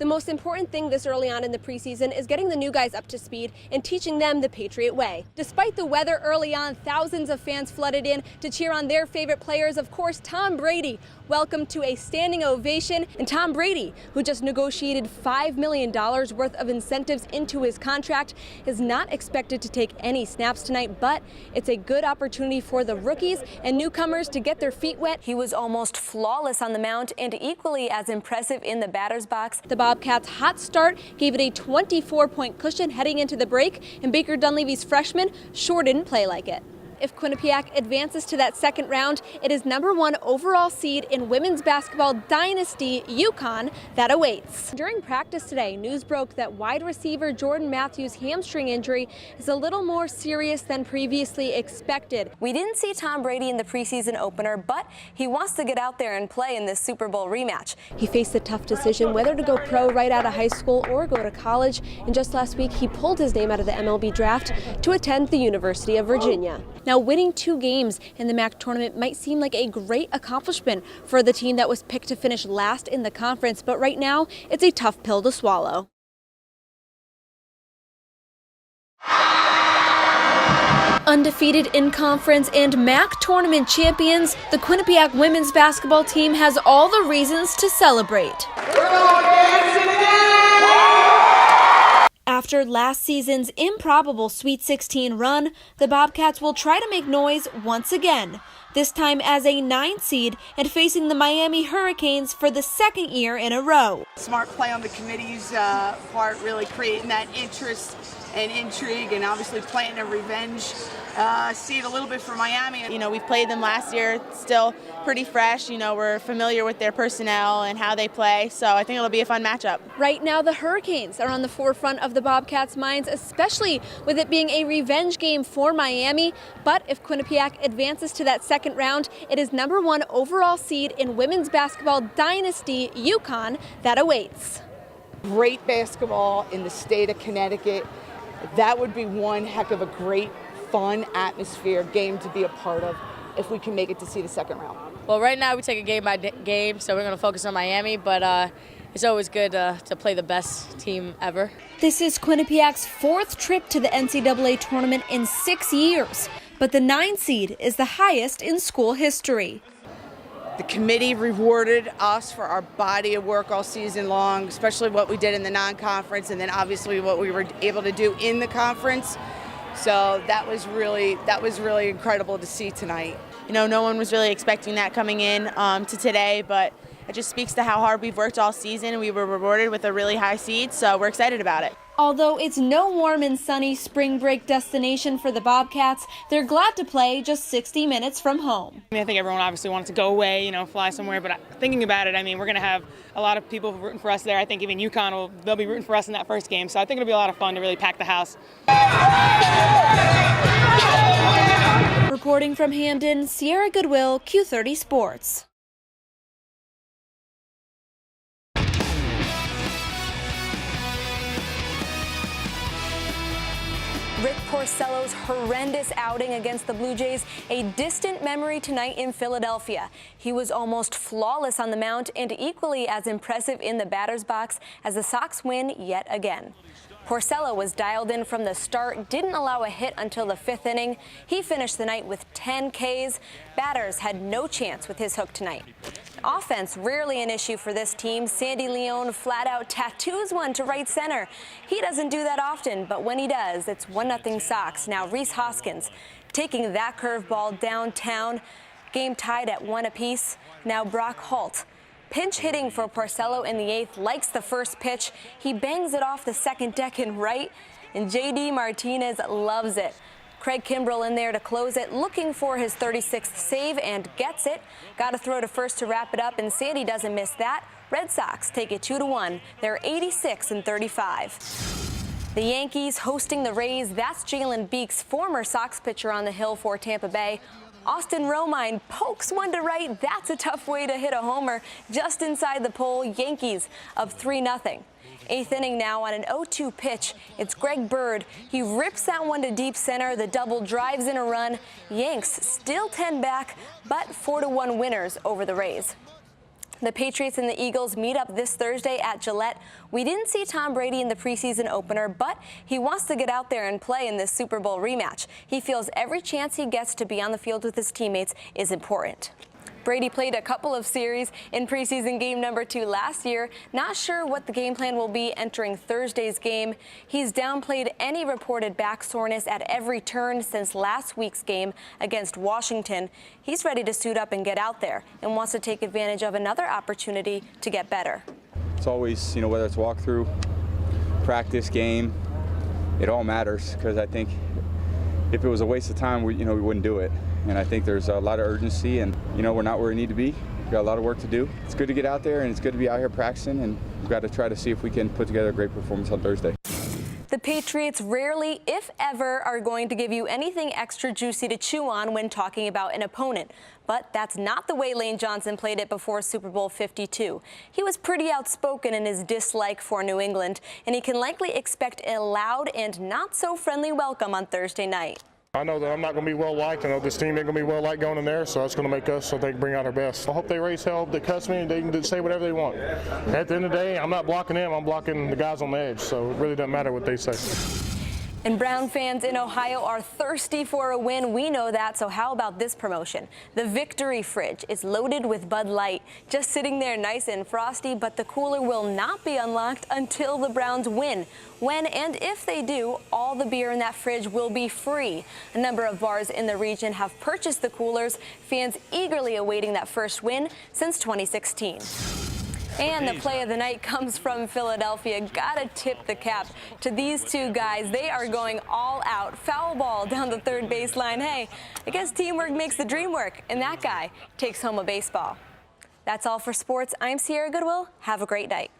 The most important thing this early on in the preseason is getting the new guys up to speed and teaching them the Patriot way. Despite the weather early on, thousands of fans flooded in to cheer on their favorite players, of course, Tom Brady, welcomed to a standing ovation. And Tom Brady, who just negotiated $5 million worth of incentives into his contract, is not expected to take any snaps tonight, but it's a good opportunity for the rookies and newcomers to get their feet wet. He was almost flawless on the mound and equally as impressive in the batter's box. The Bobcats' hot start gave it a 24-point cushion heading into the break, and Baker Dunleavy's freshman sure didn't play like it. If Quinnipiac advances to that second round, it is #1 overall seed in women's basketball dynasty UConn that awaits. During practice today, news broke that wide receiver Jordan Matthews' hamstring injury is a little more serious than previously expected. We didn't see Tom Brady in the preseason opener, but he wants to get out there and play in this Super Bowl rematch. He faced the tough decision whether to go pro right out of high school or go to college, and just last week he pulled his name out of the MLB draft to attend the University of Virginia. Now, winning 2 games in the MAC tournament might seem like a great accomplishment for the team that was picked to finish last in the conference, but right now it's a tough pill to swallow. Undefeated in conference and MAC tournament champions, the Quinnipiac women's basketball team has all the reasons to celebrate. After last season's improbable Sweet 16 run, the Bobcats will try to make noise once again, this time as a 9 seed and facing the Miami Hurricanes for the 2nd year in a row. Smart play on the committee's part, really creating that interest and intrigue, and obviously planting a revenge seed a little bit for Miami. You know, we've played them last year, still pretty fresh. You know, we're familiar with their personnel and how they play, so I think it'll be a fun matchup. Right now, the Hurricanes are on the forefront of the Bobcats' minds, especially with it being a revenge game for Miami. But if Quinnipiac advances to that second round, it is #1 overall seed in women's basketball dynasty UConn that awaits. Great basketball in the state of Connecticut. That would be one heck of a great, fun atmosphere game to be a part of if we can make it to see the second round. Well, right now we take it game by game, so we're going to focus on Miami, but it's always good to play the best team ever. This is Quinnipiac's 4th trip to the NCAA tournament in 6 years, but the 9 seed is the highest in school history. The committee rewarded us for our body of work all season long, especially what we did in the non-conference, and then obviously what we were able to do in the conference. So that was really incredible to see tonight. You know, no one was really expecting that coming in to today, but it just speaks to how hard we've worked all season, and we were rewarded with a really high seed, so we're excited about it. Although it's no warm and sunny spring break destination for the Bobcats, they're glad to play just 60 minutes from home. I think everyone obviously wants to go away, fly somewhere, but thinking about it, we're going to have a lot of people rooting for us there. I think even UConn they'll be rooting for us in that first game, so I think it'll be a lot of fun to really pack the house. Reporting from Hamden, Sierra Goodwill, Q30 Sports. Rick Porcello's horrendous outing against the Blue Jays, a distant memory tonight in Philadelphia. He was almost flawless on the mound and equally as impressive in the batter's box as the Sox win yet again. Porcello was dialed in from the start, didn't allow a hit until the 5th inning. He finished the night with 10 Ks. Batters had no chance with his hook tonight. Offense rarely an issue for this team. Sandy Leone flat out tattoos one to right center. He doesn't do that often, but when he does, it's 1-0 Sox. Now Reese Hoskins taking that curveball downtown. Game tied at 1 apiece. Now Brock Holt, pinch hitting for Porcello in the 8th, likes the first pitch. He bangs it off the second deck and right, and J.D. Martinez loves it. Craig Kimbrell in there to close it, looking for his 36th save, and gets it. Got to throw to first to wrap it up, and Sandy doesn't miss that. Red Sox take it 2-1. They're 86-35. The Yankees hosting the Rays. That's Jalen Beeks, former Sox pitcher on the hill for Tampa Bay. Austin Romine pokes one to right. That's a tough way to hit a homer just inside the pole. Yankees up 3-0. 8th inning now on an 0-2 pitch. It's Greg Bird. He rips that one to deep center. The double drives in a run. Yanks still 10 back, but 4-1 winners over the Rays. The Patriots and the Eagles meet up this Thursday at Gillette. We didn't see Tom Brady in the preseason opener, but he wants to get out there and play in this Super Bowl rematch. He feels every chance he gets to be on the field with his teammates is important. Brady played a couple of series in preseason game number 2 last year. Not sure what the game plan will be entering Thursday's game. He's downplayed any reported back soreness at every turn since last week's game against Washington. He's ready to suit up and get out there and wants to take advantage of another opportunity to get better. It's always, whether it's walkthrough, practice, game, it all matters, because I think if it was a waste of time, we wouldn't do it. And I think there's a lot of urgency, and we're not where we need to be. We've got a lot of work to do. It's good to get out there, and it's good to be out here practicing, and we've got to try to see if we can put together a great performance on Thursday. The Patriots rarely, if ever, are going to give you anything extra juicy to chew on when talking about an opponent. But that's not the way Lane Johnson played it before Super Bowl 52. He was pretty outspoken in his dislike for New England, and he can likely expect a loud and not so friendly welcome on Thursday night. I know that I'm not going to be well liked. I know this team ain't going to be well liked going in there, so that's going to make us so they can bring out our best. I hope they raise hell, they cuss me, and they can say whatever they want. At the end of the day, I'm not blocking them, I'm blocking the guys on the edge, so it really doesn't matter what they say. And Brown fans in Ohio are thirsty for a win. We know that, so how about this promotion? The Victory Fridge is loaded with Bud Light, just sitting there nice and frosty, but the cooler will not be unlocked until the Browns win. When and if they do, all the beer in that fridge will be free. A number of bars in the region have purchased the coolers, fans eagerly awaiting that first win since 2016. And the play of the night comes from Philadelphia. Gotta tip the cap to these two guys. They are going all out. Foul ball down the third baseline. Hey, I guess teamwork makes the dream work, and that guy takes home a baseball. That's all for sports. I'm Sierra Goodwill. Have a great night.